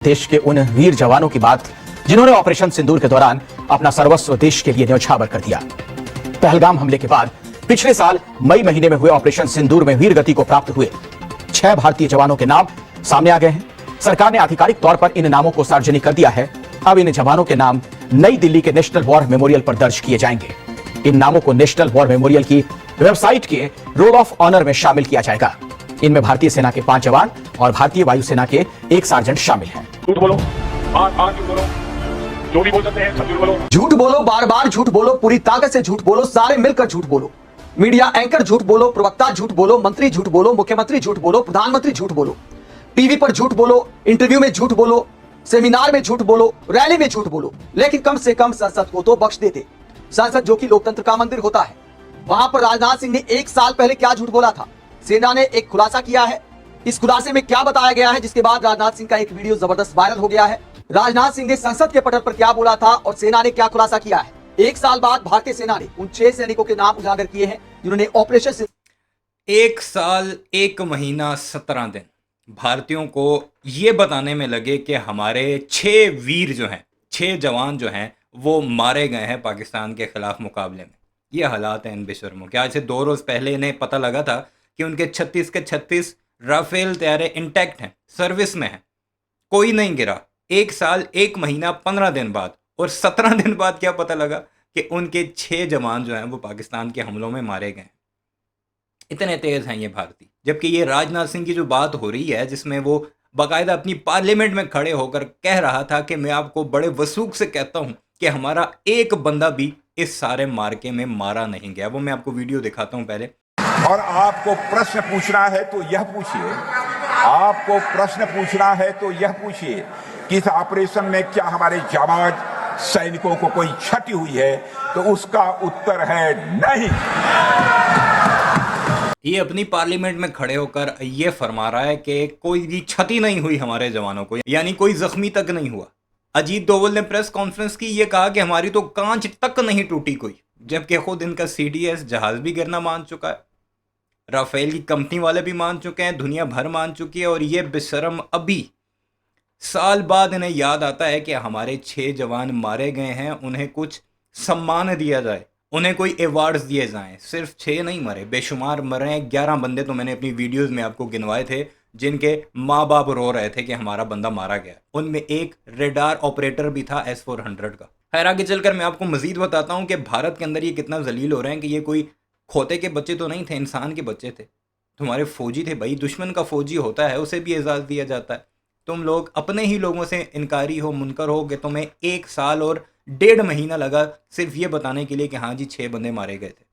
देश के उन वीर जवानों की बात जिन्होंने ऑपरेशन सिंदूर के दौरान अपना सर्वस्व देश के लिए न्यौछावर कर दिया। पहलगाम हमले के बाद पिछले साल मई महीने में हुए ऑपरेशन सिंदूर में वीर गति को प्राप्त हुए 6 भारतीय जवानों के नाम सामने आ गए हैं। सरकार ने आधिकारिक तौर पर इन नामों को सार्वजनिक कर दिया है। अब इन जवानों के नाम नई दिल्ली के नेशनल वॉर मेमोरियल पर दर्ज किए जाएंगे। इन नामों को नेशनल वॉर मेमोरियल की वेबसाइट के रोल ऑफ ऑनर में शामिल किया जाएगा। इनमें भारतीय सेना के 5 जवान और भारतीय वायुसेना के 1 सार्जेंट शामिल हैं। झूठ बोलो, आज झूठ बोलो, जो भी बोल सकते हैं सब झूठ बोलो। झूठ बोलो, बार बार झूठ बोलो, पूरी ताकत से झूठ बोलो, सारे मिलकर झूठ बोलो। मीडिया एंकर झूठ बोलो, प्रवक्ता झूठ बोलो, मंत्री झूठ बोलो, मुख्यमंत्री झूठ बोलो, प्रधानमंत्री झूठ बोलो, टीवी पर झूठ बोलो, इंटरव्यू में झूठ बोलो, सेमिनार में झूठ बोलो, रैली में झूठ बोलो, लेकिन कम से कम संसद को तो बख्श देते। संसद जो कि लोकतंत्र का मंदिर होता है, वहां पर राजनाथ सिंह ने 1 साल पहले क्या झूठ बोला था। सेना ने एक खुलासा किया है। इस खुलासे में क्या बताया गया है, जिसके बाद राजनाथ सिंह का एक वीडियो जबरदस्त वायरल हो गया है। राजनाथ सिंह ने संसद के पटल पर क्या बोला था और सेना ने क्या खुलासा किया है। 1 साल बाद भारतीय सेना ने उन 6 सैनिकों के नाम उजागर किए हैं जिन्होंने ऑपरेशन 1 साल 1 महीना 17 दिन भारतीयों को ये बताने में लगे कि हमारे 6 वीर जो हैं, 6 जवान जो हैं, वो मारे गए हैं पाकिस्तान के खिलाफ मुकाबले में। ये हालात हैं इन बेशर्मों के। आज से 2 रोज़ पहले इन्हें पता लगा था कि उनके 36 के 36 राफेल तैयारे इंटैक्ट हैं, सर्विस में हैं, कोई नहीं गिरा। 1 साल 1 महीना 15 दिन बाद और 17 दिन बाद क्या पता लगा कि उनके 6 जवान जो हैं वो पाकिस्तान के हमलों में मारे गए। इतने तेज़ हैं ये भारतीय। जबकि ये राजनाथ सिंह की जो बात हो रही है, जिसमें वो बाकायदा अपनी पार्लियामेंट में खड़े होकर कह रहा था कि मैं आपको बड़े वसूख से कहता हूँ कि हमारा एक बंदा भी इस सारे मार्के में मारा नहीं गया। वो मैं आपको वीडियो दिखाता हूँ पहले। और आपको प्रश्न पूछना है तो यह पूछिए, आपको प्रश्न पूछना है तो यह पूछिए कि इस ऑपरेशन में क्या हमारे जाबाज सैनिकों को कोई क्षति हुई है, तो उसका उत्तर है नहीं। ये अपनी पार्लियामेंट में खड़े होकर ये फरमा रहा है कि कोई भी क्षति नहीं हुई हमारे जवानों को, यानी कोई जख्मी तक नहीं हुआ। अजीत डोवल ने प्रेस कॉन्फ्रेंस की, ये कहा कि हमारी तो कांच तक नहीं टूटी कोई, जबकि खुद इनका CDS जहाज भी गिरना मान चुका है, राफेल की कंपनी वाले भी मान चुके हैं, दुनिया भर मान चुकी है। और ये बेशरम अभी साल बाद इन्हें याद आता है कि हमारे 6 जवान मारे गए हैं, उन्हें कुछ सम्मान दिया जाए, उन्हें कोई अवार्ड्स दिए जाएं। सिर्फ 6 नहीं मरे, बेशुमार मरे हैं। 11 बंदे तो मैंने अपनी वीडियोस में आपको गिनवाए थे, जिनके माँ बाप रो रहे थे कि हमारा बंदा मारा गया। उनमें एक रेडार ऑपरेटर भी था S-400 का। खैर आगे चलकर मैं आपको मजीद बताता हूँ कि भारत के अंदर ये कितना जलील हो रहे हैं कि ये कोई खोते के बच्चे तो नहीं थे, इंसान के बच्चे थे। तुम्हारे फौजी थे भाई, दुश्मन का फौजी होता है, उसे भी एजाज़ दिया जाता है। तुम लोग अपने ही लोगों से इनकारी हो, मुनकर हो कि तुम्हें 1 साल और 1.5 महीना लगा सिर्फ ये बताने के लिए कि हाँ जी 6 बंदे मारे गए थे।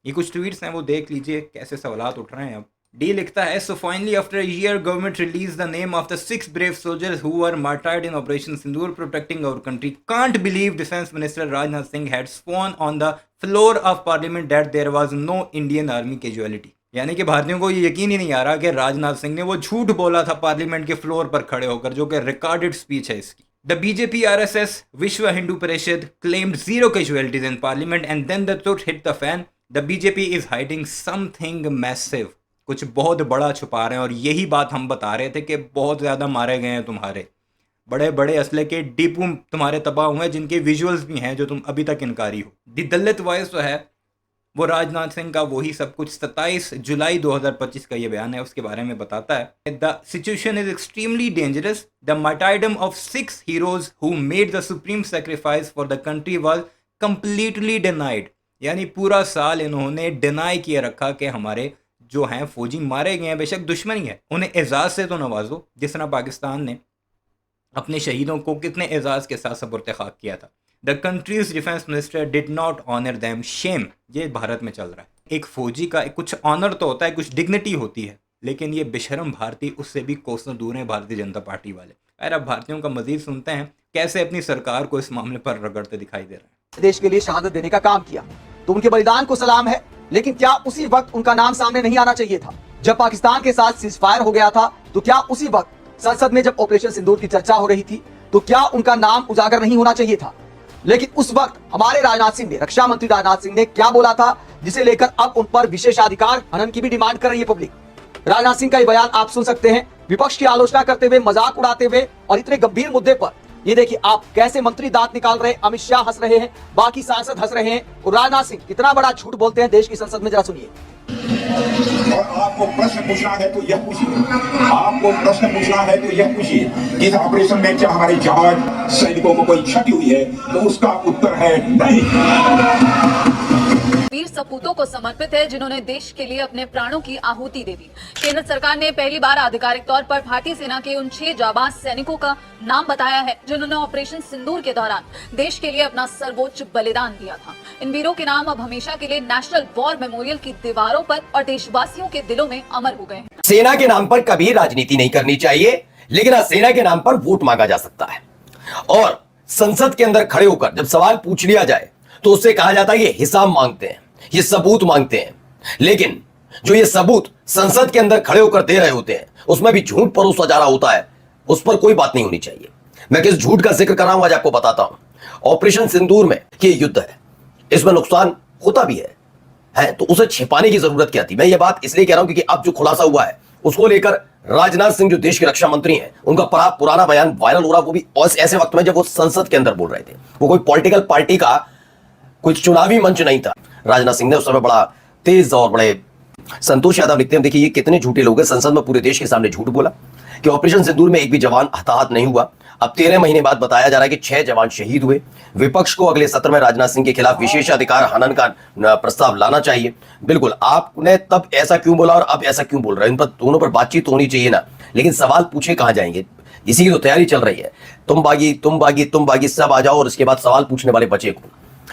ये कुछ ट्वीट्स हैं, वो देख लीजिए कैसे सवालात उठ रहे हैं। अब डी लिखता है, so finally after a year government release the name of the 6 brave soldiers who were martyred in operation Sindoor protecting our country. Can't believe defence minister Rajnath Singh had sworn on the floor of parliament that there was no Indian army casualty. यानी कि भारतीयों को ये यकीन ही नहीं आ रहा कि राजनाथ सिंह ने वो झूठ बोला था पार्लियामेंट के फ्लोर पर खड़े होकर, जो कि रिकॉर्डेड स्पीच है इसकी। The BJP RSS विश्व Hindu Parishad claimed 0 casualties in parliament and then the truth hit the fan. The BJP is hiding something massive. कुछ बहुत बड़ा छुपा रहे हैं। और यही बात हम बता रहे थे कि बहुत ज़्यादा मारे गए हैं तुम्हारे, बड़े बड़े असले के डिपो तुम्हारे तबाह हुए हैं, जिनके विजुअल्स भी हैं जो तुम अभी तक इनकारी हो। दी दलित वॉइस जो है वो राजनाथ सिंह का वही सब कुछ 27 जुलाई 2025 का ये बयान है, उसके बारे में बताता है। The situation is extremely dangerous. The martyrdom of 6 heroes who made the supreme sacrifice for the country was completely denied. यानी पूरा साल इन्होंने डिनाई किए रखा कि हमारे जो हैं फौजी मारे गए हैं, बेशक दुश्मनी है, उन्हें एजाज़ से तो नवाजो, जिस तरह पाकिस्तान ने अपने शहीदों को कितने एजाज़ के साथ सपुर्द खाक किया था। The country's defence minister did not honour them, shame. ये भारत में चल रहा है। एक फौजी का कुछ ऑनर तो होता है, कुछ डिग्निटी होती है, लेकिन ये बेशरम भारतीय उससे भी कोसों दूर हैं, भारतीय जनता पार्टी वाले। अरे अब भारतीयों का मजीद सुनते हैं कैसे अपनी सरकार को इस मामले पर रगड़ते दिखाई दे रहे हैं। देश के लिए शहादत देने का काम किया, तो उनके बलिदान को सलाम है। लेकिन क्या उसी वक्त उनका नाम सामने नहीं आना चाहिए था? जब पाकिस्तान के साथ सीजफायर हो गया था, तो क्या उसी वक्त संसद में जब ऑपरेशन सिंदूर की चर्चा हो रही थी, तो क्या उनका नाम उजागर नहीं होना चाहिए था? लेकिन उस वक्त हमारे राजनाथ सिंह ने, रक्षा मंत्री राजनाथ सिंह ने क्या बोला था, जिसे लेकर अब उन पर विशेषाधिकार हनन की भी डिमांड कर रही है पब्लिक। राजनाथ सिंह का ये बयान आप सुन सकते हैं। विपक्ष की आलोचना करते हुए, मजाक उड़ाते हुए और इतने गंभीर मुद्दे पर ये देखिए आप कैसे मंत्री दांत निकाल रहे हैं, अमित शाह हंस रहे हैं, बाकी सांसद हंस रहे हैं और राजनाथ सिंह कितना बड़ा झूठ बोलते हैं देश की संसद में, जरा सुनिए। और आपको प्रश्न पूछना है तो यह पूछिए, आपको प्रश्न पूछना है तो यह पूछिए कि इस ऑपरेशन में क्या हमारे जवान सैनिकों को कोई क्षति हुई है, तो उसका उत्तर है नहीं। वीर सपूतों को समर्पित है जिन्होंने देश के लिए अपने प्राणों की आहुति दे दी। केंद्र सरकार ने पहली बार आधिकारिक तौर पर भारतीय सेना के उन 6 जाबाज सैनिकों का नाम बताया है जिन्होंने ऑपरेशन सिंदूर के दौरान देश के लिए अपना सर्वोच्च बलिदान दिया था। इन वीरों के नाम अब हमेशा के लिए नेशनल वॉर मेमोरियल की दीवारों पर और देशवासियों के दिलों में अमर हो गए हैं। सेना के नाम पर कभी राजनीति नहीं करनी चाहिए, लेकिन सेना के नाम पर वोट मांगा जा सकता है। और संसद के अंदर खड़े होकर जब सवाल पूछ लिया जाए तो उससे कहा जाता है ये हिसाब मांगते हैं, ये सबूत मांगते हैं। लेकिन जो ये सबूत संसद के अंदर खड़े होकर दे रहे होते हैं उसमें भी झूठ परोसा जा रहा होता है, उस पर कोई बात नहीं होनी चाहिए। मैं किस झूठ का जिक्र कर रहा हूं आज आपको बताता हूं। ऑपरेशन सिंदूर में ये युद्ध है, इसमें नुकसान होता भी है तो उसे छिपाने की जरूरत क्या थी। मैं ये बात इसलिए कह रहा हूं क्योंकि अब जो खुलासा हुआ है उसको लेकर राजनाथ सिंह जो देश के रक्षा मंत्री हैं उनका पुराना बयान वायरल हो रहा, वो भी ऐसे वक्त में जब वो संसद के अंदर बोल रहे थे। वो कोई पॉलिटिकल पार्टी का कोई चुनावी मंच नहीं था। राजनाथ सिंह ने उस समय बड़ा तेज और बड़े संतोष यादव लिखते हैं, देखिए ये कितने झूठे लोग हैं, संसद में पूरे देश के सामने झूठ बोला कि ऑपरेशन सिंदूर में एक भी जवान हताहत नहीं हुआ। अब 13 महीने बाद बताया जा रहा है कि 6 जवान शहीद हुए। विपक्ष को अगले सत्र में राजनाथ सिंह के खिलाफ विशेषाधिकार हनन का प्रस्ताव लाना चाहिए। बिल्कुल, आपने तब ऐसा क्यों बोला और अब ऐसा क्यों बोल रहे हैं, इन पर दोनों पर बातचीत होनी चाहिए ना, लेकिन सवाल पूछे कहां जाएंगे। इसी की तो तैयारी चल रही है, तुम बागी सब आ जाओ और उसके बाद सवाल पूछने वाले बचे को,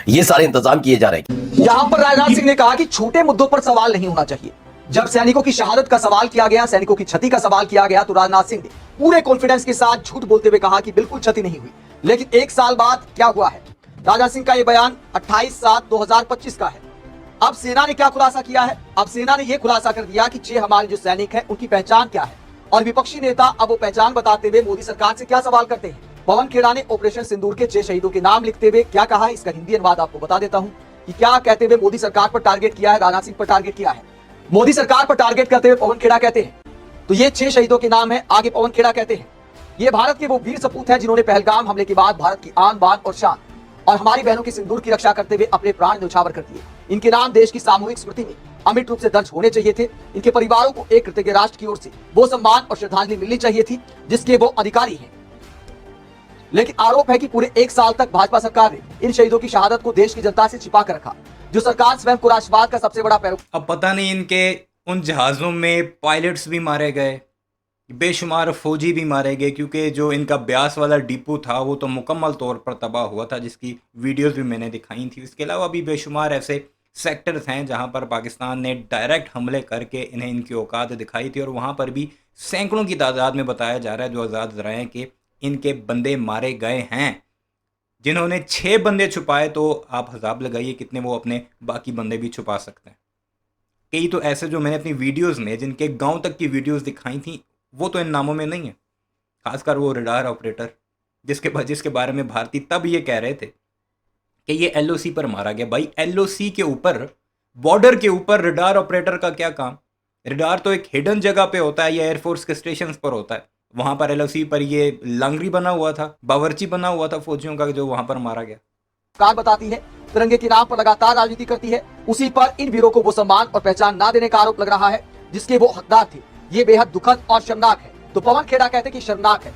ये सारे इंतजाम किए जा रहे हैं। यहां पर राजनाथ सिंह ने कहा कि छोटे मुद्दों पर सवाल नहीं होना चाहिए। जब सैनिकों की शहादत का सवाल किया गया, सैनिकों की क्षति का सवाल किया गया, तो राजनाथ सिंह ने पूरे कॉन्फिडेंस के साथ झूठ बोलते हुए कहा कि बिल्कुल क्षति नहीं हुई। लेकिन 1 साल बाद क्या हुआ है? राजनाथ सिंह का यह बयान 28/7/2025 का है। अब सेना ने क्या खुलासा किया है? अब सेना ने यह खुलासा कर दिया कि 6 हमारे जो सैनिक हैं उनकी पहचान क्या है। और विपक्षी नेता अब वो पहचान बताते हुए मोदी सरकार से क्या सवाल करते हैं। पवन खेड़ा ने ऑपरेशन सिंदूर के 6 शहीदों के नाम लिखते हुए क्या कहा है, इसका हिंदी अनुवाद आपको बता देता हूं कि क्या कहते हुए मोदी सरकार पर टारगेट किया है, राजनाथ सिंह पर टारगेट किया है। मोदी सरकार पर टारगेट करते हुए पवन खेड़ा कहते हैं, तो ये 6 शहीदों के नाम है। आगे पवन खेड़ा कहते हैं, ये भारत के वो वीर सपूत हैं जिन्होंने पहलगाम हमले के बाद भारत की आन बान और शान और हमारी बहनों के सिंदूर की रक्षा करते हुए अपने प्राण न्यौछावर कर दिए। इनके नाम देश की सामूहिक स्मृति में अमिट रूप से दर्ज होने चाहिए थे। इनके परिवारों को एक कृतज्ञ राष्ट्र की ओर से वो सम्मान और श्रद्धांजलि मिलनी चाहिए थी जिसके वो अधिकारी हैं। लेकिन आरोप है कि पूरे 1 साल तक भाजपा सरकार ने इन शहीदों की शहादत को देश की जनता से छिपा कर रखा, जो सरकार स्वयं को राष्ट्रवाद का सबसे बड़ा पैरोकार। अब पता नहीं इनके उन जहाज़ों में पायलट्स भी मारे गए, बेशुमार फौजी भी मारे गए, क्योंकि जो इनका ब्यास वाला डिपो था वो तो मुकम्मल तौर पर तबाह हुआ था, जिसकी वीडियोस भी मैंने दिखाई थी। इसके अलावा भी बेशुमार ऐसे सेक्टर्स हैं जहां पर पाकिस्तान ने डायरेक्ट हमले करके इन्हें इनकी औकात दिखाई थी, और वहां पर भी सैकड़ों की तादाद में बताया जा रहा है जो आज़ाद ज़राए कि इनके बंदे मारे गए हैं। जिन्होंने 6 बंदे छुपाए तो आप हिसाब लगाइए कितने वो अपने बाकी बंदे भी छुपा सकते हैं। कई तो ऐसे जो मैंने अपनी वीडियोस में जिनके गांव तक की वीडियोस दिखाई थी वो तो इन नामों में नहीं है। खासकर वो रडार ऑपरेटर जिसके बारे में भारती तब ये कह रहे थे कि ये एलओसी पर मारा गया। भाई एलओसी के ऊपर, बॉर्डर के ऊपर रडार ऑपरेटर का क्या काम? रडार तो एक हिडन जगह पे होता है या एयरफोर्स के स्टेशन पर होता है। वहां पर एलओसी पर ये लांगरी बना हुआ था, बावर्ची बना हुआ था फौजियों का, जो वहां पर मारा गया। कार बताती है तिरंगे के नाम पर लगातार राजनीति करती है, उसी पर इन वीरों को वो सम्मान और पहचान ना देने का आरोप लग रहा है जिसके वो हकदार थे। ये बेहद दुखद और शर्मनाक है। तो पवन खेड़ा कहते कि शर्मनाक है।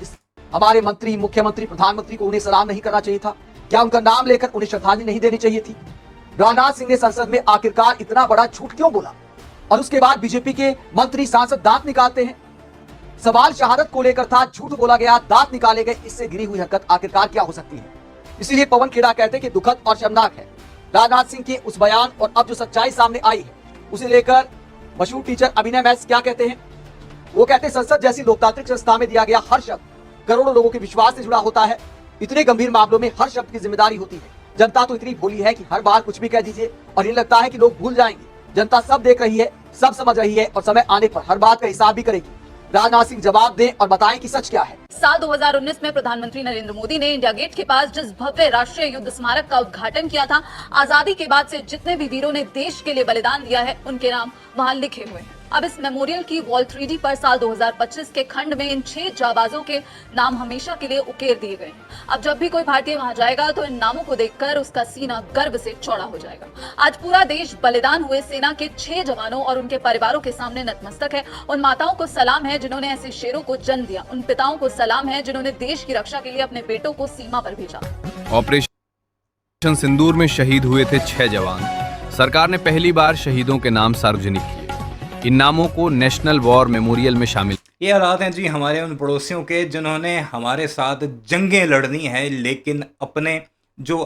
हमारे मंत्री, मुख्यमंत्री, प्रधानमंत्री को उन्हें सलाम नहीं करना चाहिए था? क्या उनका नाम लेकर उन्हें श्रद्धांजलि नहीं देनी चाहिए थी? राजनाथ सिंह ने संसद में आखिरकार इतना बड़ा झूठ क्यों बोला? और उसके बाद बीजेपी के मंत्री, सांसद दांत निकालते हैं। सवाल शहादत को लेकर था, झूठ बोला गया, दांत निकाले गए। इससे गिरी हुई हरकत आखिरकार क्या हो सकती है? इसीलिए पवन खेड़ा कहते हैं कि दुखद और शर्मनाक है राजनाथ सिंह के उस बयान और अब जो सच्चाई सामने आई है उसे लेकर मशहूर टीचर अभिनय मैथ क्या कहते हैं? वो कहते हैं संसद जैसी लोकतांत्रिक संस्था में दिया गया हर शब्द करोड़ों लोगों के विश्वास से जुड़ा होता है। इतने गंभीर मामलों में हर शब्द की जिम्मेदारी होती है। जनता तो इतनी भोली है कि हर बार कुछ भी कह दीजिए और ये लगता है कि लोग भूल जाएंगे। जनता सब देख रही है, सब समझ रही है और समय आने पर हर बात का हिसाब भी करेगी। राजनाथ सिंह जवाब दें और बताएं कि सच क्या है। साल 2019 में प्रधानमंत्री नरेंद्र मोदी ने इंडिया गेट के पास जिस भव्य राष्ट्रीय युद्ध स्मारक का उद्घाटन किया था, आजादी के बाद से जितने भी वीरों ने देश के लिए बलिदान दिया है उनके नाम वहां लिखे हुए हैं। अब इस मेमोरियल की वॉल 3D पर साल 2025 के खंड में इन 6 जाबाजों के नाम हमेशा के लिए उकेर दिए गए। अब जब भी कोई भारतीय वहां जाएगा तो इन नामों को देखकर उसका सीना गर्व से चौड़ा हो जाएगा। आज पूरा देश बलिदान हुए सेना के 6 जवानों और उनके परिवारों के सामने नतमस्तक है। उन माताओं को सलाम है जिन्होंने ऐसे शेरों को जन्म दिया। उन पिताओं को सलाम है जिन्होंने देश की रक्षा के लिए अपने बेटों को सीमा पर भेजा। ऑपरेशन सिंदूर में शहीद हुए थे 6 जवान। सरकार ने पहली बार शहीदों के नाम सार्वजनिक किए। इन नामों को नेशनल वॉर मेमोरियल में शामिल। ये हालात हैं जी हमारे उन पड़ोसियों के जिन्होंने हमारे साथ जंगें लड़नी है, लेकिन अपने जो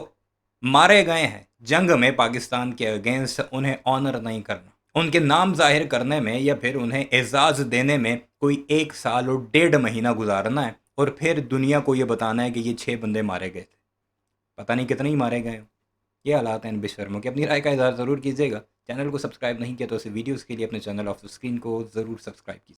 मारे गए हैं जंग में पाकिस्तान के अगेंस्ट उन्हें ऑनर नहीं करना, उनके नाम जाहिर करने में या फिर उन्हें एजाज़ देने में कोई 1 साल और 1.5 महीना गुजारना है और फिर दुनिया को ये बताना है कि ये 6 बंदे मारे गए थे। पता नहीं कितने ही मारे गए हो। ये हालात हैं इन बेशर्मों के। अपनी राय का इज़हार ज़रूर कीजिएगा। चैनल को सब्सक्राइब नहीं किया तो इस वीडियोज़ के लिए अपने चैनल ऑफ द स्क्रीन को ज़रूर सब्सक्राइब कीजिए।